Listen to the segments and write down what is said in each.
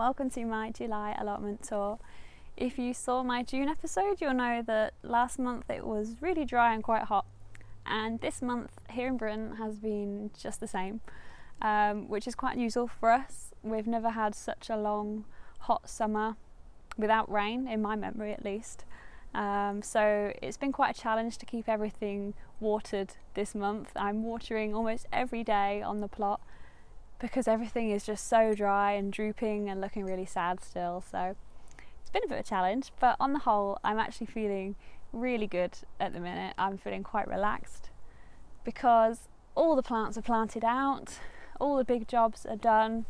welcome to my July allotment tour. If you saw my June episode, you'll know that last month it was really dry and quite hot, and this month here in Britain has been just the same, which is quite unusual for us. We've never had such a long hot summer without rain, in my memory at least. So it's been quite a challenge to keep everything watered this month. I'm watering almost every day on the plot because everything is just so dry and drooping and looking really sad still. So it's been a bit of a challenge, but on the whole I'm actually feeling really good at the minute. I'm feeling quite relaxed because all the plants are planted out, all the big jobs are done.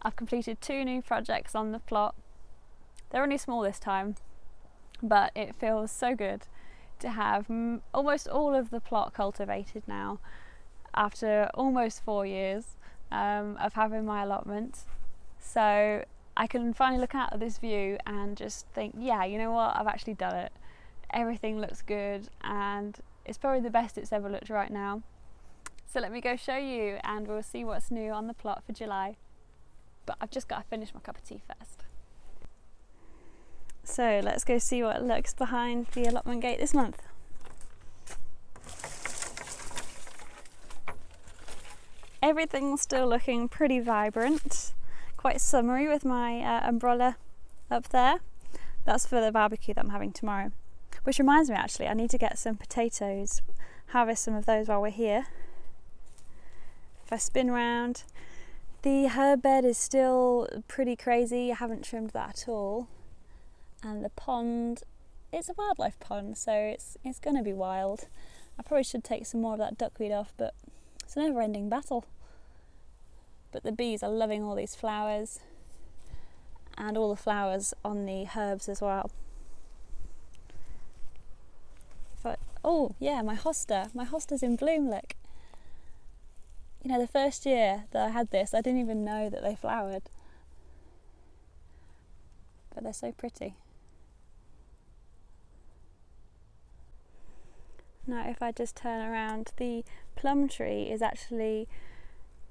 I've completed 2 new projects on the plot. They're only small this time, but it feels so good to have almost all of the plot cultivated now after almost 4 years of having my allotment. So I can finally look out at this view and just think, yeah, you know what, I've actually done it. Everything looks good and it's probably the best it's ever looked right now. So let me go show you and we'll see what's new on the plot for July. But I've just got to finish my cup of tea first. So let's go see what lurks behind the allotment gate this month. Everything's still looking pretty vibrant, quite summery with my umbrella up there. That's for the barbecue that I'm having tomorrow. Which reminds me, actually, I need to get some potatoes, harvest some of those while we're here. If I spin round, the herb bed is still pretty crazy. I haven't trimmed that at all. And the pond, it's a wildlife pond, so it's going to be wild. I probably should take some more of that duckweed off, but it's a never-ending battle. But the bees are loving all these flowers and all the flowers on the herbs as well. But oh yeah, my hosta's in bloom, look. You know, the first year that I had this, I didn't even know that they flowered. But they're so pretty. Now if I just turn around, the plum tree is actually,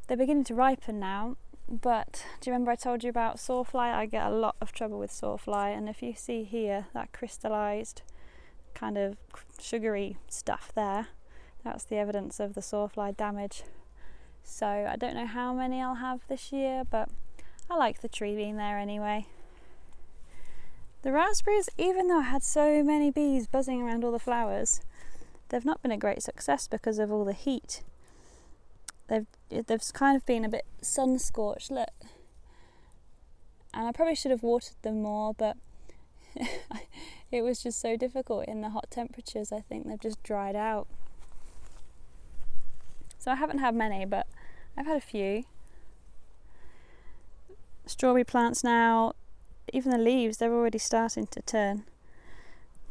they're beginning to ripen now, but do you remember I told you about sawfly? I get a lot of trouble with sawfly, and if you see here that crystallised kind of sugary stuff there, that's the evidence of the sawfly damage. So I don't know how many I'll have this year, but I like the tree being there anyway. The raspberries, even though I had so many bees buzzing around all the flowers, they've not been a great success because of all the heat. They've kind of been a bit sun scorched, look. And I probably should have watered them more, but it was just so difficult in the hot temperatures. I think they've just dried out. So I haven't had many, but I've had a few. Strawberry plants now, even the leaves, they're already starting to turn.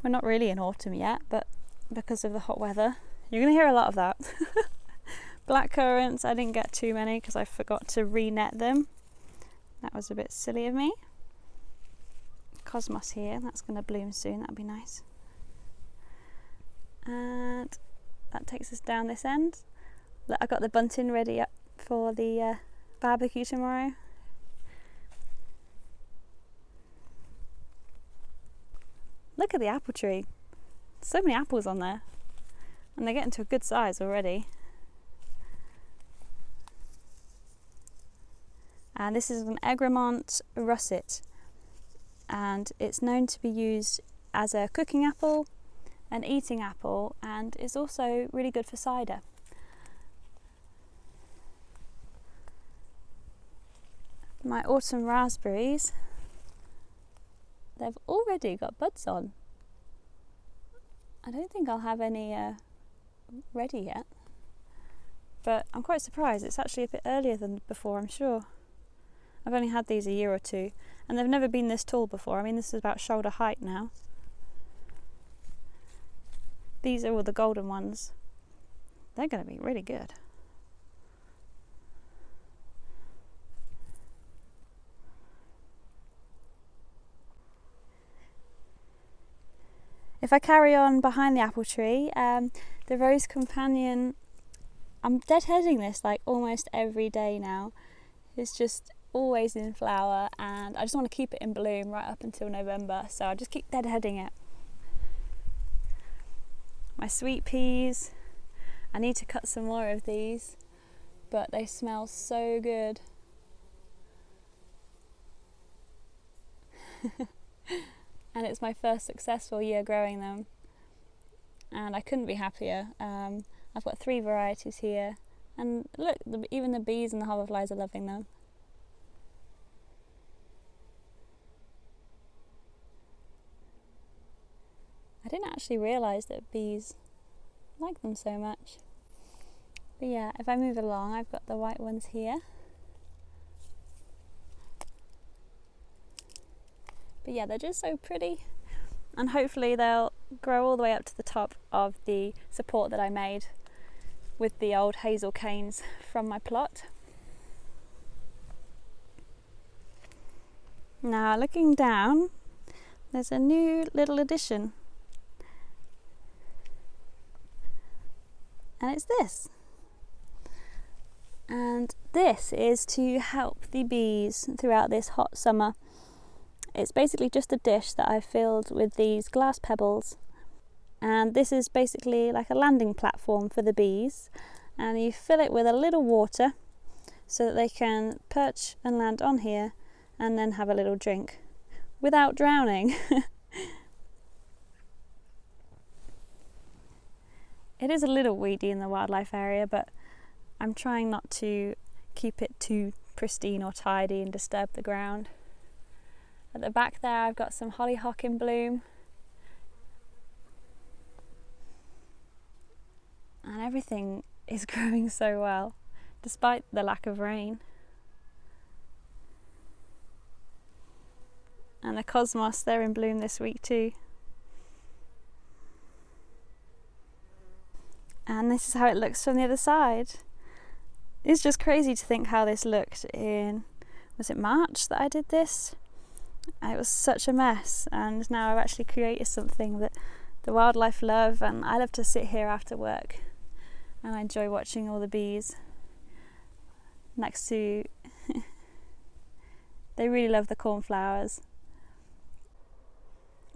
We're not really in autumn yet, but because of the hot weather, you're going to hear a lot of that. Black currants, I didn't get too many because I forgot to re-net them. That was a bit silly of me. Cosmos here, that's going to bloom soon, that'll be nice. And that takes us down this end. Look, I got the bunting ready up for the barbecue tomorrow. Look at the apple tree. So many apples on there, and they're getting to a good size already. And this is an Egremont russet, and it's known to be used as a cooking apple, an eating apple, and is also really good for cider. My autumn raspberries, they've already got buds on. I don't think I'll have any ready yet, but I'm quite surprised. It's actually a bit earlier than before, I'm sure. I've only had these a year or two, and they've never been this tall before. I mean, this is about shoulder height now. These are all the golden ones. They're going to be really good. If I carry on behind the apple tree, the rose companion, I'm deadheading this like almost every day now. It's just always in flower, and I just want to keep it in bloom right up until November, so I just keep deadheading it. My sweet peas, I need to cut some more of these, but they smell so good. And it's my first successful year growing them, and I couldn't be happier. I've got 3 varieties here, and look, even the bees and the hoverflies are loving them. I didn't actually realise that bees like them so much. But yeah, if I move along, I've got the white ones here. But yeah, they're just so pretty, and hopefully they'll grow all the way up to the top of the support that I made with the old hazel canes from my plot. Now looking down, there's a new little addition, and it's this. And this is to help the bees throughout this hot summer. It's basically just a dish that I've filled with these glass pebbles, and this is basically like a landing platform for the bees, and you fill it with a little water so that they can perch and land on here and then have a little drink without drowning. It is a little weedy in the wildlife area, but I'm trying not to keep it too pristine or tidy and disturb the ground. At the back there I've got some hollyhock in bloom, and everything is growing so well despite the lack of rain. And the cosmos, they're in bloom this week too. And this is how it looks from the other side. It's just crazy to think how this looked in, was it March that I did this? It was such a mess, and now I've actually created something that the wildlife love, and I love to sit here after work and I enjoy watching all the bees next to they really love the cornflowers.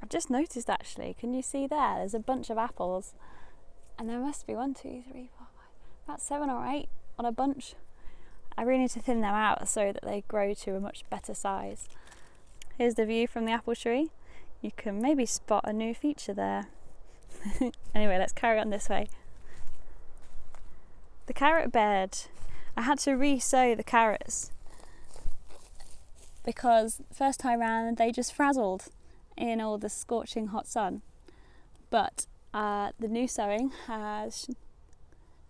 I've just noticed actually, can you see there? There's a bunch of apples, and there must be 1, 2, 3, 4, 5, about 7 or 8 on a bunch. I really need to thin them out so that they grow to a much better size. Here's the view from the apple tree. You can maybe spot a new feature there. Anyway, let's carry on this way. The carrot bed. I had to re-sow the carrots because first time round they just frazzled in all the scorching hot sun. But the new sowing has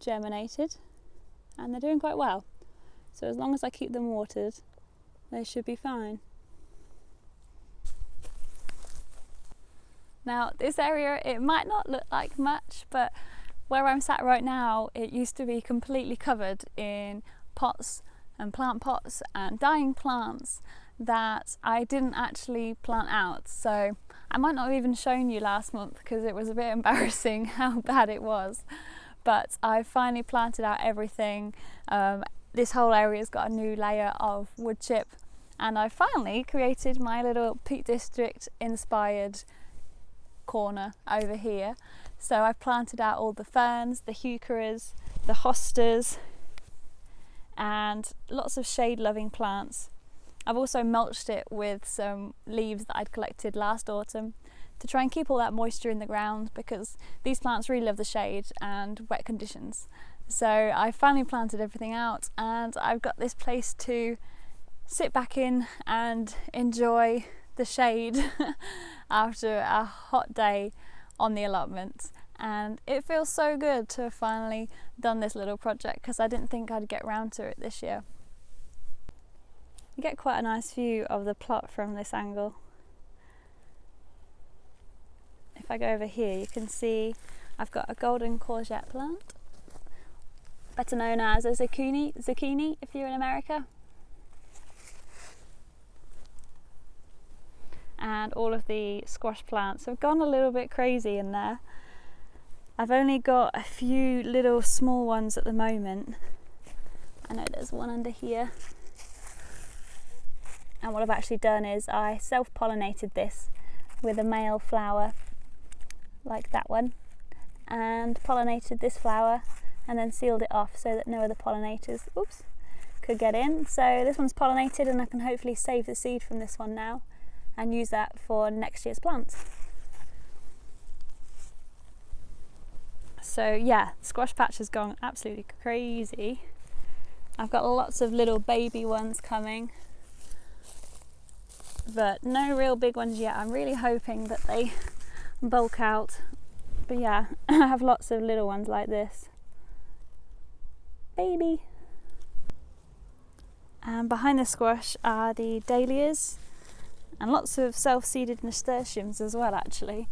germinated and they're doing quite well. So as long as I keep them watered, they should be fine. Now this area, it might not look like much, but where I'm sat right now, it used to be completely covered in pots and plant pots and dying plants that I didn't actually plant out. So I might not have even shown you last month because it was a bit embarrassing how bad it was. But I finally planted out everything. This whole area's got a new layer of wood chip, and I finally created my little Peak District inspired corner over here. So I've planted out all the ferns, the heucheras, the hostas, and lots of shade loving plants. I've also mulched it with some leaves that I'd collected last autumn to try and keep all that moisture in the ground, because these plants really love the shade and wet conditions. So I finally planted everything out, and I've got this place to sit back in and enjoy the shade after a hot day on the allotment. And it feels so good to have finally done this little project, because I didn't think I'd get round to it this year. You get quite a nice view of the plot from this angle. If I go over here, you can see I've got a golden courgette plant, better known as a zucchini if you're in America. And all of the squash plants have gone a little bit crazy in there. I've only got a few little small ones at the moment. I know there's one under here. And what I've actually done is I self-pollinated this with a male flower like that one, and pollinated this flower and then sealed it off so that no other pollinators could get in. So this one's pollinated, and I can hopefully save the seed from this one now and use that for next year's plants. So yeah, squash patch has gone absolutely crazy. I've got lots of little baby ones coming, but no real big ones yet. I'm really hoping that they bulk out. But yeah, I have lots of little ones like this. Baby. And behind the squash are the dahlias and lots of self-seeded nasturtiums as well, actually.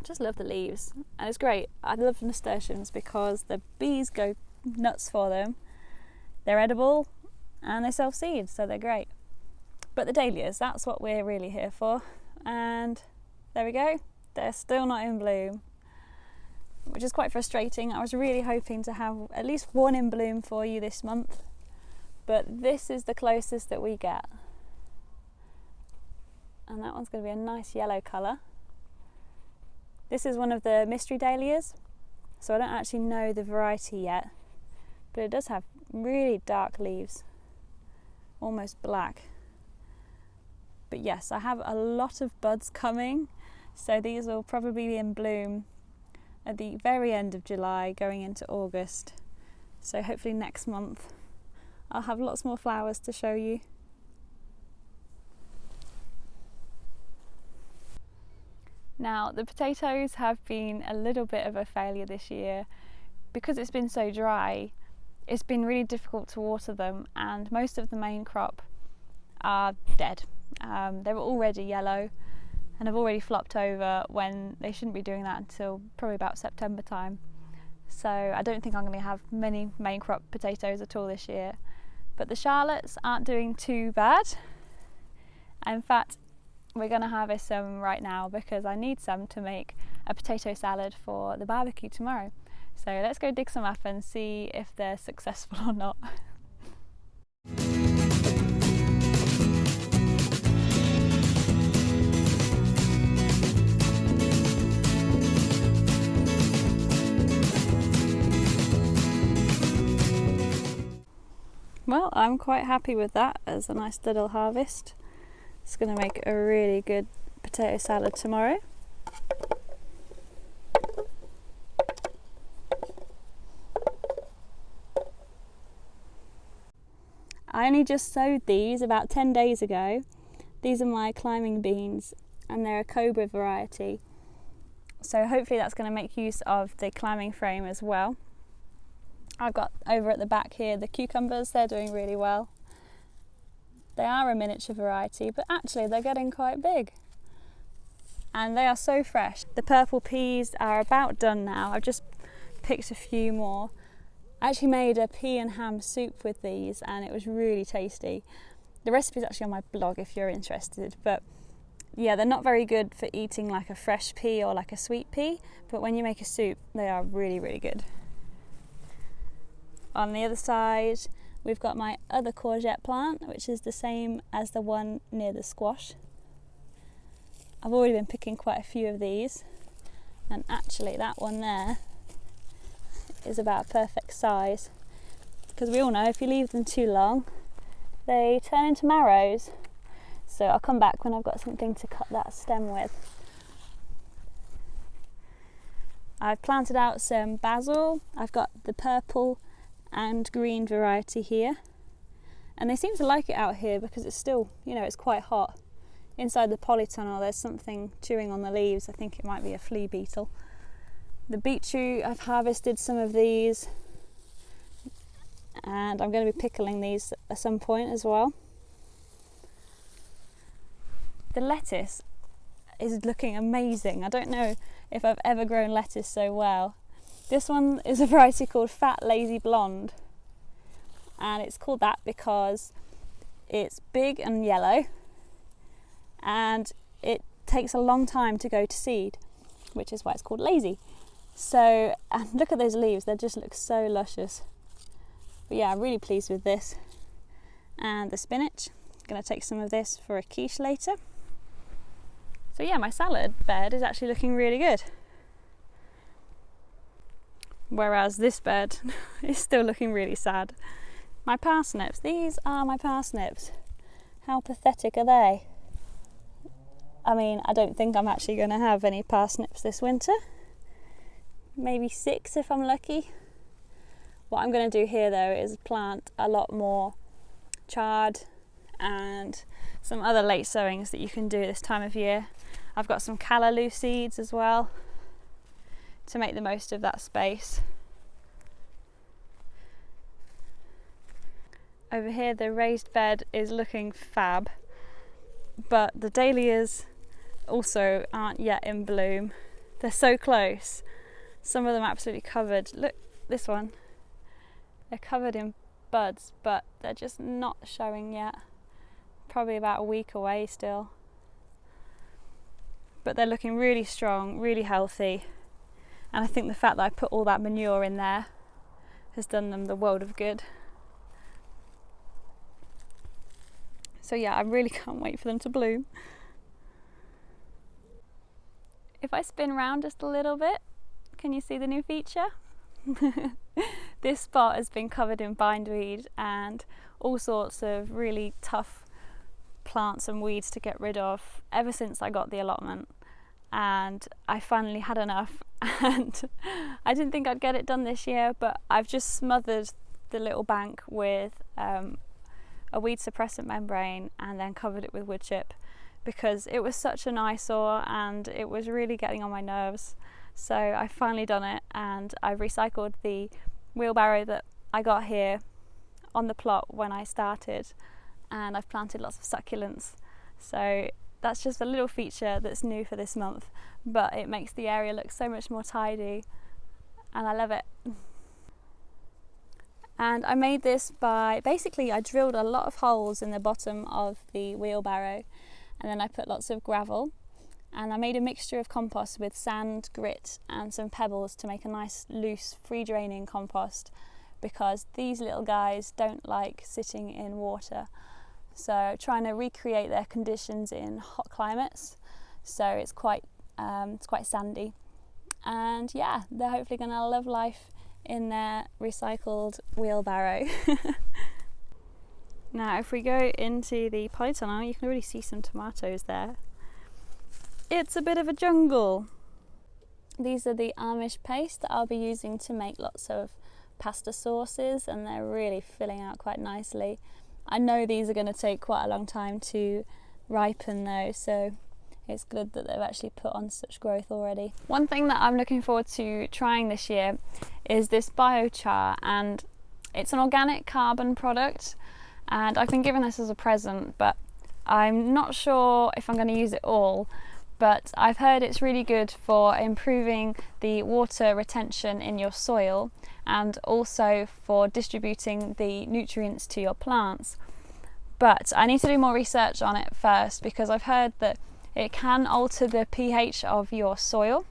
Just love the leaves, and it's great. I love nasturtiums because the bees go nuts for them. They're edible and they self-seed, so they're great. But the dahlias, that's what we're really here for. And there we go, they're still not in bloom, which is quite frustrating. I was really hoping to have at least one in bloom for you this month, but this is the closest that we get. And that one's going to be a nice yellow colour. This is one of the mystery dahlias, so I don't actually know the variety yet, but it does have really dark leaves, almost black. But yes, I have a lot of buds coming, so these will probably be in bloom at the very end of July going into August. So hopefully next month I'll have lots more flowers to show you. Now, the potatoes have been a little bit of a failure this year. Because it's been so dry, it's been really difficult to water them, and most of the main crop are dead. They were already yellow and have already flopped over when they shouldn't be doing that until probably about September time. So I don't think I'm going to have many main crop potatoes at all this year. But the Charlottes aren't doing too bad. In fact, we're going to harvest some right now because I need some to make a potato salad for the barbecue tomorrow. So let's go dig some up and see if they're successful or not. Well, I'm quite happy with that as a nice little harvest. It's going to make a really good potato salad tomorrow. I only just sowed these about 10 days ago. These are my climbing beans, and they're a Cobra variety. So hopefully that's going to make use of the climbing frame as well. I've got over at the back here the cucumbers. They're doing really well. They are a miniature variety, but actually they're getting quite big. And they are so fresh. The purple peas are about done now. I've just picked a few more. I actually made a pea and ham soup with these, and it was really tasty. The recipe is actually on my blog if you're interested. But yeah, they're not very good for eating like a fresh pea or like a sweet pea, but when you make a soup, they are really, really good. On the other side, we've got my other courgette plant, which is the same as the one near the squash. I've already been picking quite a few of these, and actually that one there is about a perfect size, because we all know if you leave them too long, they turn into marrows. So I'll come back when I've got something to cut that stem with. I've planted out some basil. I've got the purple and green variety here, and they seem to like it out here because it's still, you know, it's quite hot. Inside the polytunnel there's something chewing on the leaves. I think it might be a flea beetle. The beetroot, I've harvested some of these, and I'm going to be pickling these at some point as well. The lettuce is looking amazing. I don't know if I've ever grown lettuce so well. This one is a variety called Fat Lazy Blonde, and it's called that because it's big and yellow, and it takes a long time to go to seed, which is why it's called lazy. So, and look at those leaves, they just look so luscious. But yeah, I'm really pleased with this. And the spinach, going to take some of this for a quiche later. So yeah, my salad bed is actually looking really good. Whereas this bed is still looking really sad. My parsnips, these are my parsnips. How pathetic are they? I mean, I don't think I'm actually going to have any parsnips this winter. Maybe 6 if I'm lucky. What I'm going to do here though is plant a lot more chard and some other late sowings that you can do this time of year. I've got some callaloo seeds as well to make the most of that space. Over here the raised bed is looking fab, but the dahlias also aren't yet in bloom. They're so close. Some of them are absolutely covered. Look, this one. They're covered in buds, but they're just not showing yet. Probably about a week away still. But they're looking really strong, really healthy. And I think the fact that I put all that manure in there has done them the world of good. So yeah, I really can't wait for them to bloom. If I spin around just a little bit, can you see the new feature? This spot has been covered in bindweed and all sorts of really tough plants and weeds to get rid of ever since I got the allotment, and I finally had enough, and I didn't think I'd get it done this year, but I've just smothered the little bank with a weed suppressant membrane and then covered it with wood chip because it was such an eyesore and it was really getting on my nerves. So I've finally done it, and I've recycled the wheelbarrow that I got here on the plot when I started, and I've planted lots of succulents. So that's just a little feature that's new for this month, but it makes the area look so much more tidy and I love it. And I made this by, basically I drilled a lot of holes in the bottom of the wheelbarrow, and then I put lots of gravel, and I made a mixture of compost with sand, grit and some pebbles to make a nice loose free draining compost, because these little guys don't like sitting in water. So trying to recreate their conditions in hot climates, so it's quite sandy, and yeah, they're hopefully going to love life in their recycled wheelbarrow. Now if we go into the polytunnel, you can already see some tomatoes there. It's a bit of a jungle. These are the Amish paste that I'll be using to make lots of pasta sauces, and they're really filling out quite nicely. I know these are going to take quite a long time to ripen though, so it's good that they've actually put on such growth already. One thing that I'm looking forward to trying this year is this biochar, and it's an organic carbon product, and I've been given this as a present, but I'm not sure if I'm going to use it all. But I've heard it's really good for improving the water retention in your soil and also for distributing the nutrients to your plants. But I need to do more research on it first, because I've heard that it can alter the pH of your soil.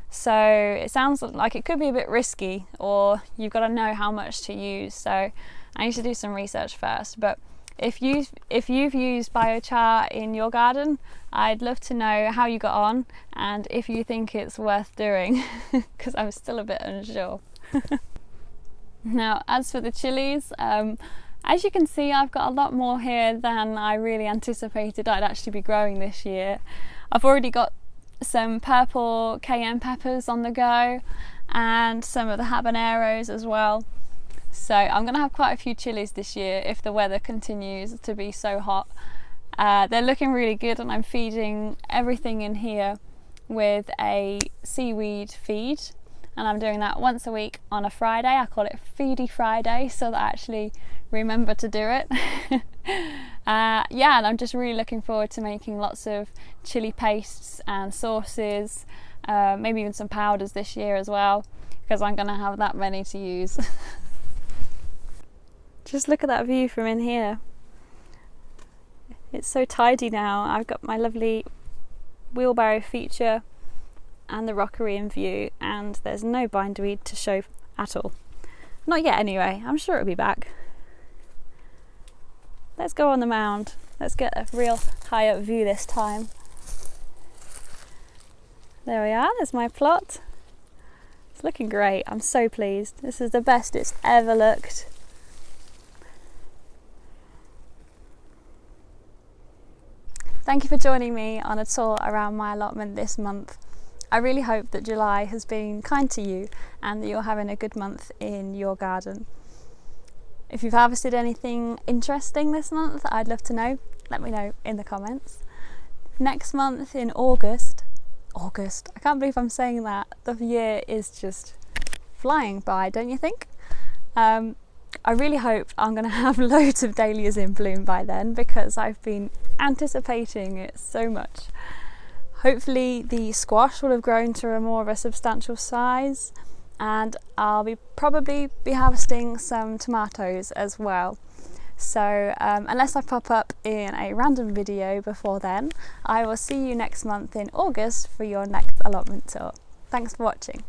So it sounds like it could be a bit risky, or you've got to know how much to use. So I need to do some research first. But if you've used biochar in your garden, I'd love to know how you got on and if you think it's worth doing, because I'm still a bit unsure. Now, as for the chilies, as you can see, I've got a lot more here than I really anticipated I'd actually be growing this year. I've already got some purple cayenne peppers on the go and some of the habaneros as well. So I'm going to have quite a few chilies this year if the weather continues to be so hot. They're looking really good, and I'm feeding everything in here with a seaweed feed, and I'm doing that once a week on a Friday. I call it Feedy Friday so that I actually remember to do it. Yeah, and I'm just really looking forward to making lots of chili pastes and sauces, maybe even some powders this year as well, because I'm going to have that many to use. Just look at that view from in here. It's so tidy now. I've got my lovely wheelbarrow feature and the rockery in view, and there's no bindweed to show at all. Not yet anyway, I'm sure it'll be back. Let's go on the mound. Let's get a real high up view this time. There we are, there's my plot. It's looking great, I'm so pleased. This is the best it's ever looked. Thank you for joining me on a tour around my allotment this month. I really hope that July has been kind to you and that you're having a good month in your garden. If you've harvested anything interesting this month, I'd love to know. Let me know in the comments. Next month in August, I can't believe I'm saying that. The year is just flying by, don't you think? I really hope I'm going to have loads of dahlias in bloom by then, because I've been anticipating it so much. Hopefully the squash will have grown to a more of a substantial size, and I'll probably be harvesting some tomatoes as well. So unless I pop up in a random video before then, I will see you next month in August for your next allotment tour. Thanks for watching.